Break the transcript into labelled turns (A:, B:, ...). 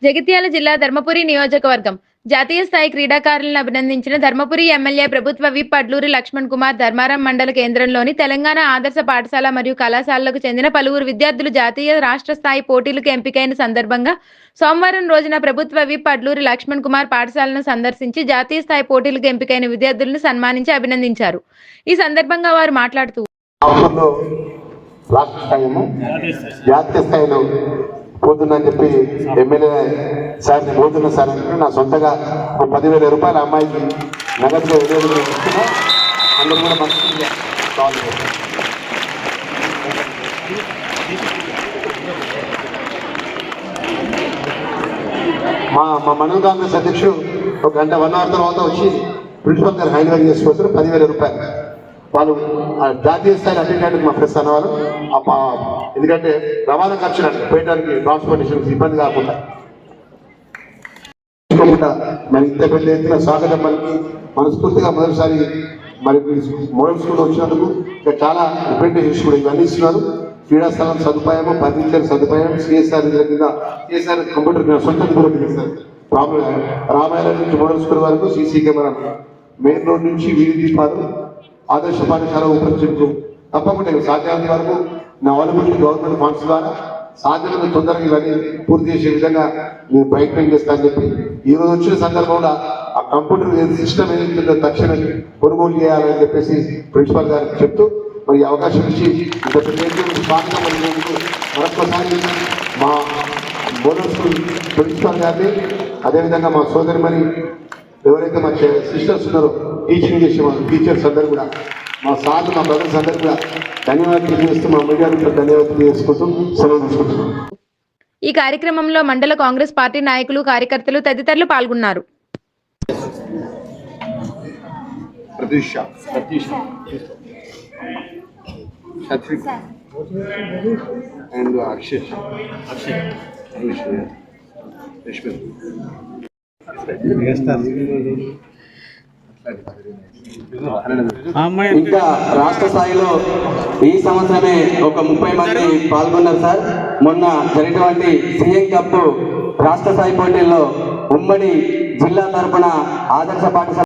A: జగిత్యాల జిల్లా ధర్మపురి నియోజకవర్గం జాతీయ స్థాయి క్రీడాకారులను అభినందించిన ధర్మపురి ఎమ్మెల్యే ప్రభుత్వ విప్ అడ్లూరి లక్ష్మణ్ కుమార్ ధర్మారం మండల కేంద్రంలోని తెలంగాణ ఆదర్శ పాఠశాల మరియు కళాశాలలకు చెందిన పలువురు విద్యార్థులు జాతీయ రాష్ట్ర స్థాయి పోటీలకు ఎంపికైన సందర్భంగా సోమవారం రోజున ప్రభుత్వ విప్ అడ్లూరి లక్ష్మణ్ కుమార్ పాఠశాలను సందర్శించి జాతీయ స్థాయి పోటీలకు ఎంపికైన విద్యార్థులను సన్మానించి అభినందించారు. ఈ సందర్భంగా వారు మాట్లాడుతూ
B: జాతీయ స్థాయిలో పోతుందని చెప్పి ఎమ్మెల్యే సార్ పోతున్నా సార్ అంటే నా సొంతగా 10,000 రూపాయల అమ్మాయికి నగదుగా ఇస్తున్నా. అందరూ కూడా మంచిగా మా మండల కాంగ్రెస్ అధ్యక్షుడు 1 గంట 1 అవర్ తర్వాత వచ్చి ప్రిన్సిపల్ గారు హ్యాండ్ ఓవర్ చేసుకొస్తారు 10,000 రూపాయలు. వాళ్ళు జాతీయ స్థాయిలో అటెండ్ మా ఫ్రెండ్స్ అన్నవాళ్ళు. ఎందుకంటే రవాణా ఖర్చులు అంటే పోయడానికి ట్రాన్స్పోర్టేషన్ ఇబ్బంది కాకుండా మరి ఇంత పెద్ద ఎత్తున స్వాగతం మనకి మనస్ఫూర్తిగా మొదటిసారి మరి మోడల్ స్కూల్ వచ్చినందుకు ఇంకా చాలా రిప్రజెంటేషన్స్ కూడా ఇవన్నీ ఇస్తున్నారు. క్రీడాస్థలం సదుపాయము, ఫర్నిచర్ సదుపాయం, సిఎస్ఆర్ కింద సిఎస్ఆర్ కంప్యూటర్ సొంత కూడా సార్ ప్రాబ్లం. రామాయణం నుంచి మోడల్ స్కూల్ వరకు సీసీ కెమెరా, మెయిన్ రోడ్ నుంచి వీధి దీపాలు, ఆదర్శ పాఠశాల ఉపయోగించు తప్పకుండా సాధ్యమైనంత వరకు నా వాళ్ళ గవర్నమెంట్ ఫండ్స్ ద్వారా సాధ్యమైన తొందరగా ఇవన్నీ పూర్తి చేసే విధంగా నేను ప్రయత్నం చేస్తానని చెప్పి ఈరోజు వచ్చిన సందర్భంలో ఆ కంప్యూటర్ సిస్టమ్ ఏదైతుందో తక్షణం కొనుగోలు చేయాలని చెప్పేసి ప్రిన్సిపల్ గారికి చెప్తూ మరి అవకాశం ఇచ్చి ఇంత స్వాగతం పలికినందుకు మరొకసారి మా మోడల్ స్కూల్ ప్రిన్సిపల్ గారిని, అదేవిధంగా మా సోదరి మరి ఎవరైతే మా సిస్టర్స్ ఉన్నారో టీచింగ్ చేసే మా టీచర్స్ అందరూ కూడా, మా సార్లు మా బ్రదర్స్ అందరూ కూడా ధన్యవాదాలు తెలియజేస్తూ మా మీడియా ధన్యవాదాలు తెలియజేసుకుంటూ సెలవు తీసుకుంటున్నాం.
A: ఈ కార్యక్రమంలో మండల కాంగ్రెస్ పార్టీ నాయకులు, కార్యకర్తలు తదితరులు పాల్గొన్నారు.
C: ఇంకా రాష్ట్ర స్థాయిలో ఈ సంవత్సరమే ఒక 30 మంది పాల్గొన్నారు సార్. మొన్న జరిగినటువంటి సీఎం కప్ రాష్ట్ర స్థాయి పోటీల్లో ఉమ్మడి జిల్లా తరపున ఆదర్శ పాఠశాల